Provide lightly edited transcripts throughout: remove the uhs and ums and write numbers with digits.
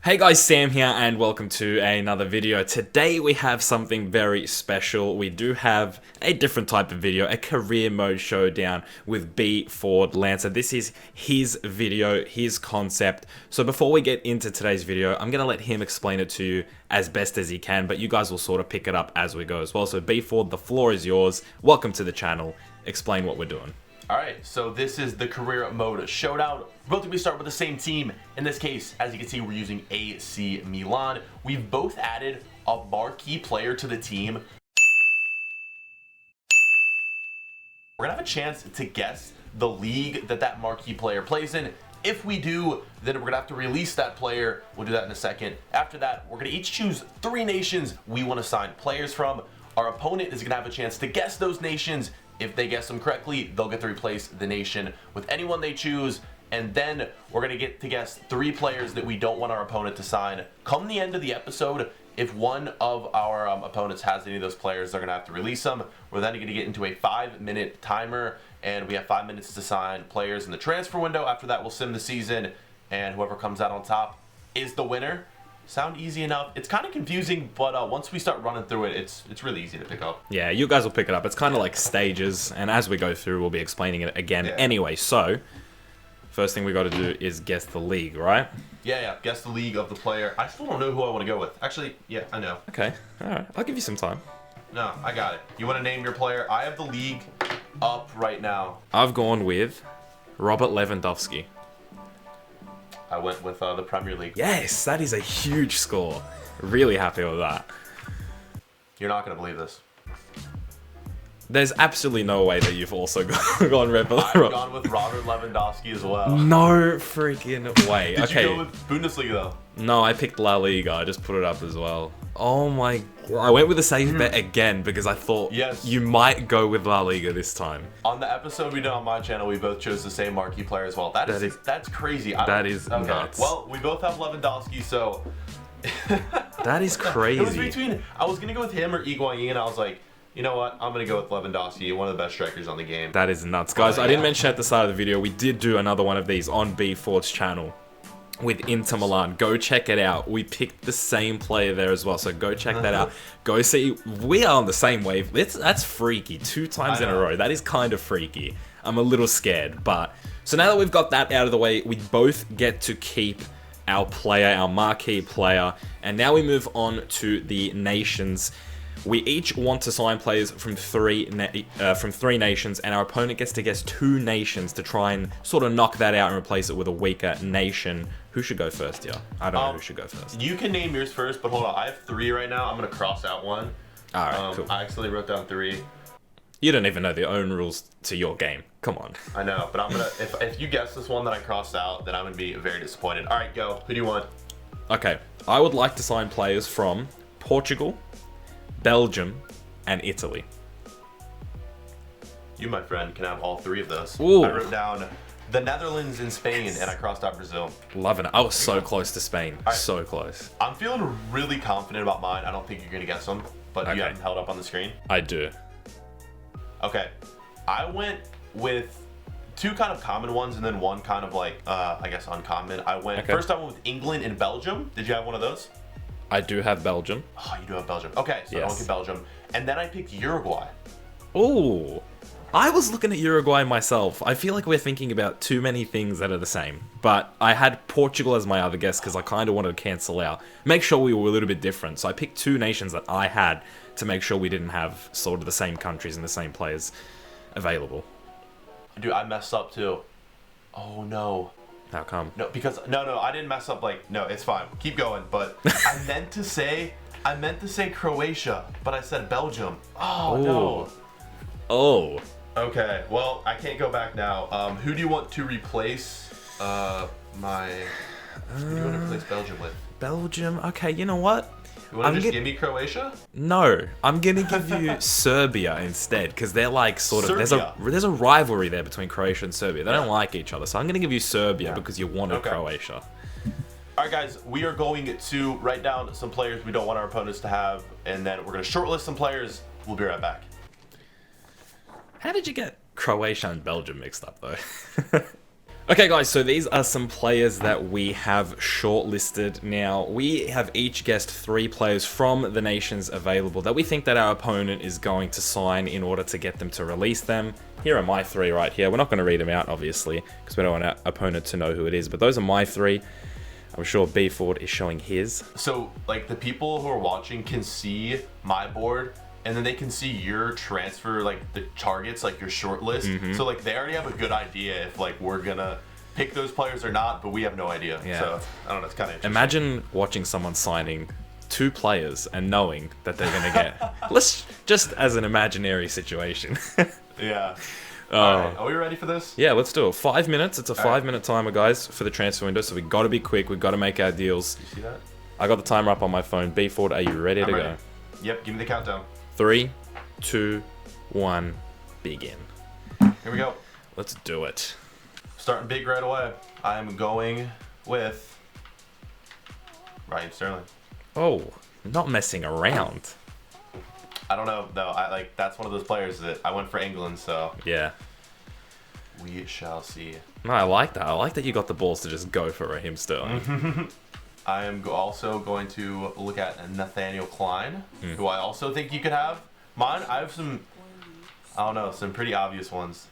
Hey guys, Sam here and welcome to another video. Today we have something very special. We do have a different type of video, a career mode showdown with BFORDLANCER. This is his video, his concept. So before we get into today's video, I'm going to let him explain it to you as best as he can, but you guys will sort of pick it up as we go as well. So BFORD, the floor is yours. Welcome to the channel. Explain what we're doing. Alright, so this is the career mode showdown. We're both going to start with the same team. In this case, as you can see, we're using AC Milan. We've both added a marquee player to the team. We're going to have a chance to guess the league that marquee player plays in. If we do, then we're going to have to release that player. We'll do that in a second. After that, we're going to each choose 3 nations we want to sign players from. Our opponent is going to have a chance to guess those nations. If they guess them correctly, they'll get to replace the nation with anyone they choose. And then we're going to get to guess 3 players that we don't want our opponent to sign. Come the end of the episode, if one of our opponents has any of those players, they're going to have to release them. We're then going to get into a 5-minute timer, and we have 5 minutes to sign players in the transfer window. After that, we'll sim the season, and whoever comes out on top is the winner. Sound easy enough? It's kind of confusing, but once we start running through it, it's really easy to pick up. Yeah, you guys will pick it up. It's kind of like stages, and as we go through, we'll be explaining it again. Yeah. Anyway, so first thing we got to do is guess the league, right? Yeah. Guess the league of the player. I still don't know who I want to go with. Actually, yeah, I know. Okay, all right. I'll give you some time. No, I got it. You want to name your player? I have the league up right now. I've gone with Robert Lewandowski. I went with the Premier League. Yes, that is a huge score. Really happy with that. You're not going to believe this. There's absolutely no way that you've also gone Red Bull. I've gone with Robert Lewandowski as well. No freaking way. Did okay. you go with Bundesliga though? No, I picked La Liga. I just put it up as well. Oh my god. I went with a safe bet again because I thought you might go with La Liga this time. On the episode we did on my channel, we both chose the same marquee player as well. That's crazy. That is nuts. Well, we both have Lewandowski, so that is crazy. It was between, I was gonna go with him or Higuain. I was like, you know what? I'm going to go with Lewandowski, one of the best strikers on the game. That is nuts. Guys, I didn't mention at the start of the video, we did do another one of these on BFORD's channel with Inter Milan. Go check it out. We picked the same player there as well, so go check that out. Go see. We are on the same wave. That's freaky. 2 times in a row. That is kind of freaky. I'm a little scared, but... So now that we've got that out of the way, we both get to keep our player, our marquee player, and now we move on to the nations. We each want to sign players from 3 nations, and our opponent gets to guess 2 nations to try and sort of knock that out and replace it with a weaker nation. Who should go first, yeah? I don't know who should go first. You can name yours first, but hold on. I have 3 right now. I'm going to cross out 1. All right, cool. I actually wrote down 3. You don't even know the own rules to your game. Come on. I know, but I'm going to... If you guess this one that I crossed out, then I'm going to be very disappointed. All right, go. Who do you want? Okay. I would like to sign players from Portugal, Belgium, and Italy. You, my friend, can have all 3 of those. Ooh. I wrote down the Netherlands and Spain, and I crossed out Brazil. Loving it. I was so close to Spain. Right. So close. I'm feeling really confident about mine. I don't think you're going to guess them, but you have them held up on the screen? I do. Okay. I went with 2 kind of common ones, and then 1 kind of like, I guess, uncommon. First I went with England and Belgium. Did you have one of those? I do have Belgium. Oh, you do have Belgium. Okay, so I went with Belgium. And then I picked Uruguay. Ooh. I was looking at Uruguay myself. I feel like we're thinking about too many things that are the same. But I had Portugal as my other guess because I kind of wanted to cancel out. Make sure we were a little bit different. So I picked 2 nations that I had to make sure we didn't have sort of the same countries and the same players available. Dude, I messed up too. Oh, no. How come? No, because no, I didn't mess up. Like, no, it's fine. Keep going. But I meant to say Croatia, but I said Belgium. Oh, no. Oh. Okay. Well, I can't go back now. Who do you want to replace? Who do you want to replace Belgium with? Belgium. Okay. You know what? You want to just give me Croatia? No, I'm gonna give you Serbia instead because they're like sort of there's a rivalry there between Croatia and Serbia. They don't like each other, so I'm gonna give you Serbia because you wanted Croatia. All right, guys, we are going to write down some players we don't want our opponents to have, and then we're gonna shortlist some players. We'll be right back. How did you get Croatia and Belgium mixed up though? Okay, guys, so these are some players that we have shortlisted now. We have each guessed 3 players from the nations available that we think that our opponent is going to sign in order to get them to release them. Here are my 3 right here. We're not going to read them out, obviously, because we don't want our opponent to know who it is, but those are my 3. I'm sure BFORD is showing his. So, like, the people who are watching can see my board, and then they can see your transfer, like, the targets, like, your short list. So, like, they already have a good idea if, like, we're gonna pick those players or not, but we have no idea. Yeah. So, I don't know, it's kind of interesting. Imagine watching someone signing 2 players and knowing that they're gonna get... Let's just as an imaginary situation. Yeah. Alright, are we ready for this? Yeah, let's do it. 5 minutes. It's a 5-minute timer, guys, for the transfer window, so we got to be quick. We got to make our deals. You see that? I got the timer up on my phone. BFORD, are you ready to ready. go? Yep, give me the countdown. 3, 2, 1, begin. Here we go. Let's do it. Starting big right away. I'm going with Raheem Sterling. Oh, not messing around. I don't know, though. That's one of those players that I went for England, so Yeah. we shall see. No, I like that. I like that you got the balls to just go for Raheem Sterling. I am also going to look at Nathaniel Klein, who I also think you could have. Mine, I have some, I don't know, some pretty obvious ones.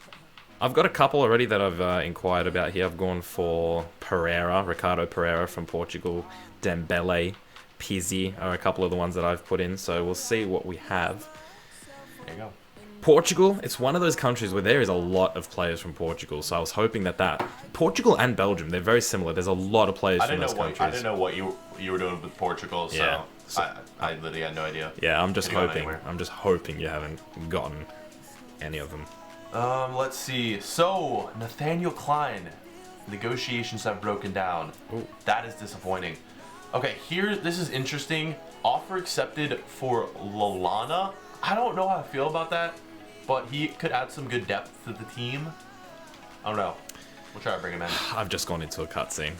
I've got a couple already that I've inquired about here. I've gone for Pereira, Ricardo Pereira from Portugal, Dembele, Pizzi are a couple of the ones that I've put in, so we'll see what we have. There you go. Portugal, it's one of those countries where there is a lot of players from Portugal, so I was hoping that Portugal and Belgium, they're very similar. There's a lot of players from those countries. I didn't know what you were doing with Portugal, so, Yeah. I literally had no idea. Yeah, I'm just Could go hoping. anywhere. I'm just hoping you haven't gotten any of them. Let's see. So, Nathaniel Klein. Negotiations have broken down. Ooh. That is disappointing. Okay, this is interesting. Offer accepted for Lallana. I don't know how I feel about that, but he could add some good depth to the team. I don't know. We'll try to bring him in. I've just gone into a cutscene.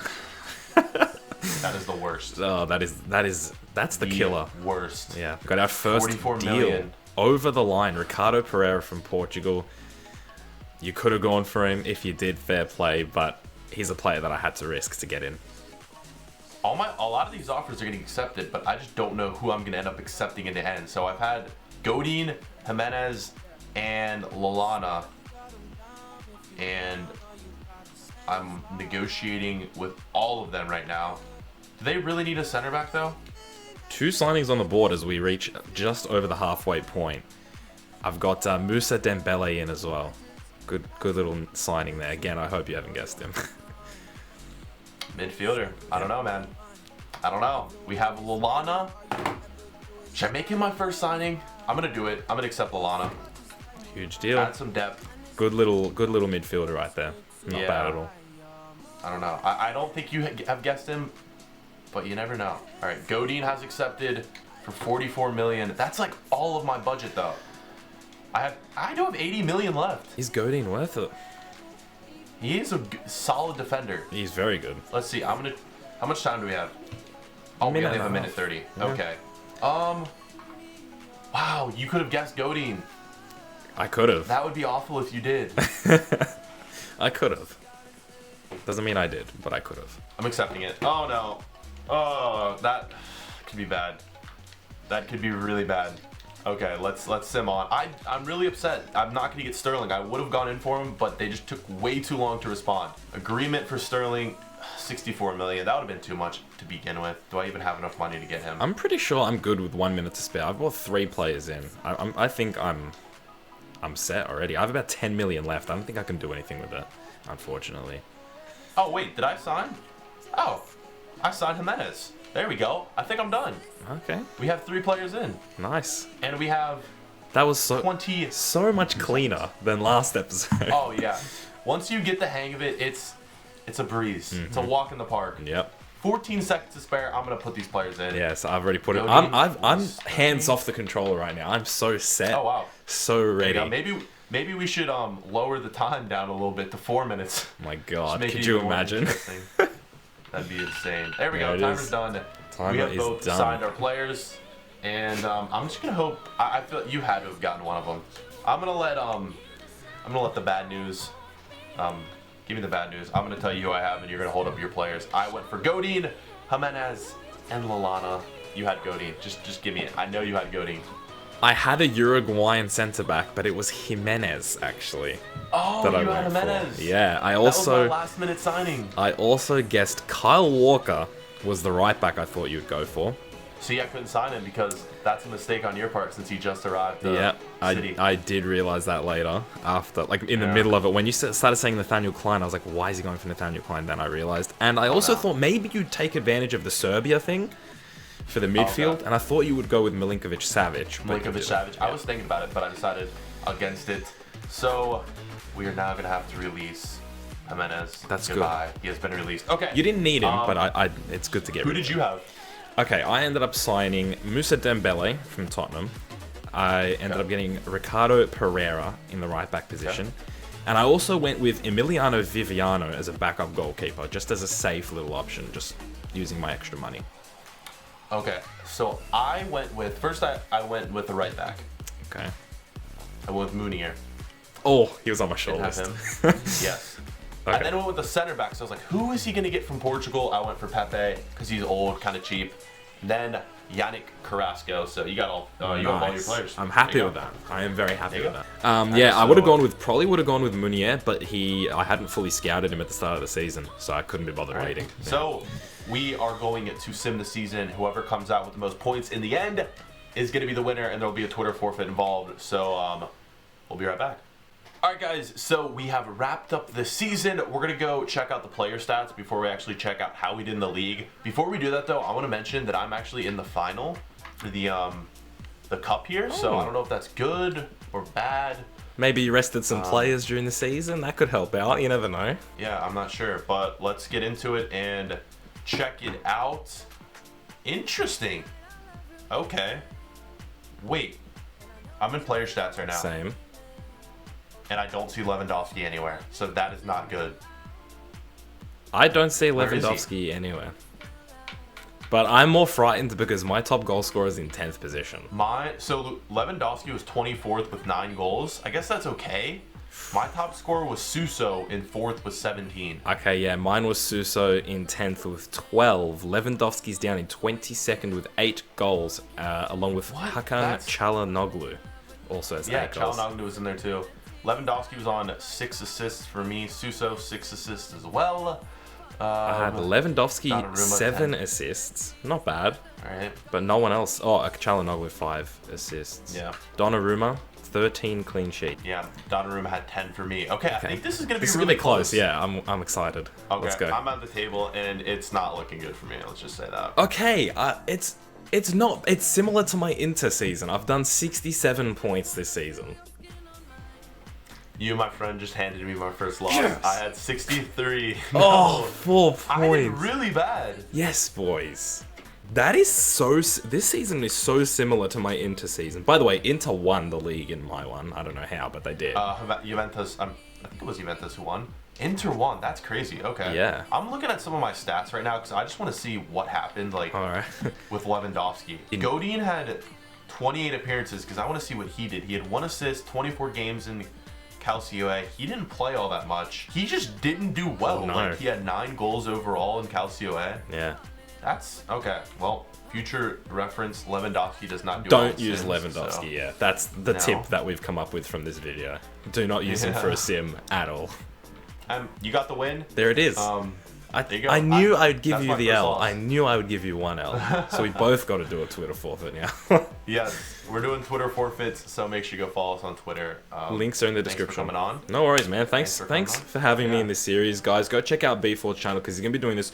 That is the worst. Oh, that's the killer. Worst. Yeah, got our first 44 deal million. over the line. Ricardo Pereira from Portugal. You could have gone for him if you did, fair play, but he's a player that I had to risk to get in. A lot of these offers are getting accepted, but I just don't know who I'm gonna end up accepting in the end. So I've had Godin, Jimenez, and Lallana, and I'm negotiating with all of them right now. Do they really need a center back though? 2 signings on the board as we reach just over the halfway point. I've got Moussa Dembele in as well. Good little signing there. Again, I hope you haven't guessed him. Midfielder. I don't know, man. I don't know. We have Lallana. Should I make him my first signing? I'm gonna do it. I'm gonna accept Lallana. Huge deal. Add some depth. Good little midfielder right there. Not bad at all. I don't know. I don't think you have guessed him, but you never know. All right, Godin has accepted for 44 million. That's like all of my budget though. I do have 80 million left. Is Godin worth it? He is a solid defender. He's very good. Let's see. How much time do we have? Oh, we only have a minute 30. Yeah. Okay. Wow, you could have guessed Godin. I could have. That would be awful if you did. I could have. Doesn't mean I did, but I could have. I'm accepting it. Oh no. Oh, that could be bad. That could be really bad. Okay, let's sim on. I'm really upset. I'm not gonna get Sterling. I would have gone in for him, but they just took way too long to respond. Agreement for Sterling, 64 million. That would have been too much to begin with. Do I even have enough money to get him? I'm pretty sure I'm good with 1 minute to spare. I've brought 3 players in. I think I'm set already. I have about 10 million left. I don't think I can do anything with it, unfortunately. Oh wait, did I sign? Oh, I signed Jimenez. There we go. I think I'm done. Okay. We have 3 players in. Nice. And we have That was so 20. so much cleaner than last episode. Oh yeah. Once you get the hang of it, it's a breeze. It's a walk in the park. Yep. 14 seconds to spare. I'm gonna put these players in. Yes, I've already put it. Godin I'm was hands off the controller right now. I'm so set. Oh wow. So ready. Yeah, maybe we should lower the time down a little bit to 4 minutes. My Just God, make it could you even more imagine? interesting. That'd be insane. There we There go. it Timer's is. done. Timer we have is both done. signed our players, and I'm just gonna hope. I feel like you had to have gotten one of them. I'm gonna let the bad news Give me the bad news. I'm going to tell you who I have, and you're going to hold up your players. I went for Godin, Jimenez, and Lallana. You had Godin. Just give me it. I know you had Godin. I had a Uruguayan centre back, but it was Jimenez actually. Oh, that you had Jimenez. Yeah, That was my last minute signing. I also guessed Kyle Walker was the right back I thought you'd go for. See, I couldn't sign him because that's a mistake on your part since he just arrived. Yeah, City. I did realize that later, after, like, in the middle of it. When you started saying Nathaniel Klein, I was like, why is he going for Nathaniel Klein? Then I realized. And I also thought maybe you'd take advantage of the Serbia thing for the midfield, and I thought you would go with Milinkovic-Savic. Milinkovic-Savic. I was thinking about it, but I decided against it. So, we are now going to have to release Jimenez. That's Goodbye. good. He has been released. Okay. You didn't need him, but it's good to get rid of him. Who did you have? Okay, I ended up signing Moussa Dembele from Tottenham. I ended up getting Ricardo Pereira in the right back position. And I also went with Emiliano Viviano as a backup goalkeeper, just as a safe little option, just using my extra money. Okay, so I went with, first I went with the right back. Okay. I went with Munier. Oh, he was on my short Didn't list. have him. Yes. Okay. And then I went with the center back, so I was like, who is he going to get from Portugal? I went for Pepe, because he's old, kind of cheap. Then Yannick Carrasco, so you got all, you got all your players. I'm happy with that. I am very happy with that. And yeah, I so- would have gone with, probably would have gone with Munier, but I hadn't fully scouted him at the start of the season, so I couldn't be bothered waiting. Yeah. So we are going to sim the season. Whoever comes out with the most points in the end is going to be the winner, and there'll be a Twitter forfeit involved. So we'll be right back. All right, guys, so we have wrapped up the season. We're going to go check out the player stats before we actually check out how we did in the league. Before we do that, though, I want to mention that I'm actually in the final for the cup here, so I don't know if that's good or bad. Maybe you rested some players during the season. That could help out. You never know. Yeah, I'm not sure, but let's get into it and check it out. Interesting. Okay. Wait. I'm in player stats right now. Same. And I don't see Lewandowski anywhere, so that is not good. I don't see Where is he? Lewandowski anywhere. But I'm more frightened because my top goal scorer is in 10th position. So Lewandowski was 24th with 9 goals. I guess that's okay. My top scorer was Suso in 4th with 17. Okay, yeah, mine was Suso in 10th with 12. Lewandowski's down in 22nd with 8 goals, along with Hakan Çalhanoğlu also has 8 goals. Çalhanoğlu was in there too. Lewandowski was on 6 assists for me. Suso 6 assists as well. I had Lewandowski Donnarumma, 7 10. assists. Not bad. All right. But no one else. Oh, Çalhanoğlu 5 assists. Yeah. Donnarumma 13 clean sheet. Yeah, Donnarumma had 10 for me. Okay, I think this is going to be This really is gonna be close. Yeah, I'm excited. Okay, Let's go. I'm at the table, and it's not looking good for me. Let's just say that. Okay, it's similar to my Inter season. I've done 67 points this season. You, my friend, just handed me my first loss. Yes. I had 63. Oh, 4 points. I did really bad. Yes, boys. That is this season is so similar to my Inter season. By the way, Inter won the league in my one. I don't know how, but they did. Juventus, I think it was Juventus who won. Inter won. That's crazy. Okay. Yeah. I'm looking at some of my stats right now because I just want to see what happened All right. with Lewandowski. Godin had 28 appearances because I want to see what he did. He had 1 assist, 24 games in Calcio. He didn't play all that much. He just didn't do well. Oh, no. Like, he had 9 goals overall in Calcio. Yeah. That's okay. Well, future reference, Lewandowski does not do all Don't the use sims, Lewandowski, so- yeah. That's the No. tip that we've come up with from this video. Do not use him for a sim at all. You got the win. There it is. There you go. I knew I'd give that's you my the first L. loss. I knew I would give you 1 L. So we both got to do a Twitter forfeit now. Yes, we're doing Twitter forfeits, so make sure you go follow us on Twitter. Links are in the Thanks description. for coming on. No worries, man. Thanks for coming on. for having me in this series, guys. Go check out B4's channel because he's going to be doing this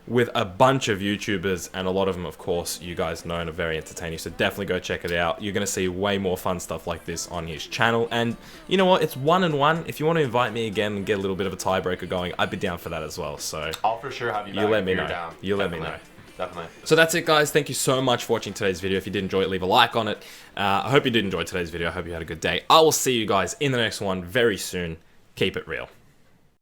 with a bunch of YouTubers, and a lot of them, of course, you guys know and are very entertaining, so definitely go check it out. You're going to see way more fun stuff like this on his channel, and you know what? It's 1-1. If you want to invite me again and get a little bit of a tiebreaker going, I'd be down for that as well, so I'll for sure have you back. you let if me you're know. down. You let me Definitely. know. Definitely. So that's it, guys. Thank you so much for watching today's video. If you did enjoy it, leave a like on it. I hope you did enjoy today's video. I hope you had a good day. I will see you guys in the next one very soon. Keep it real.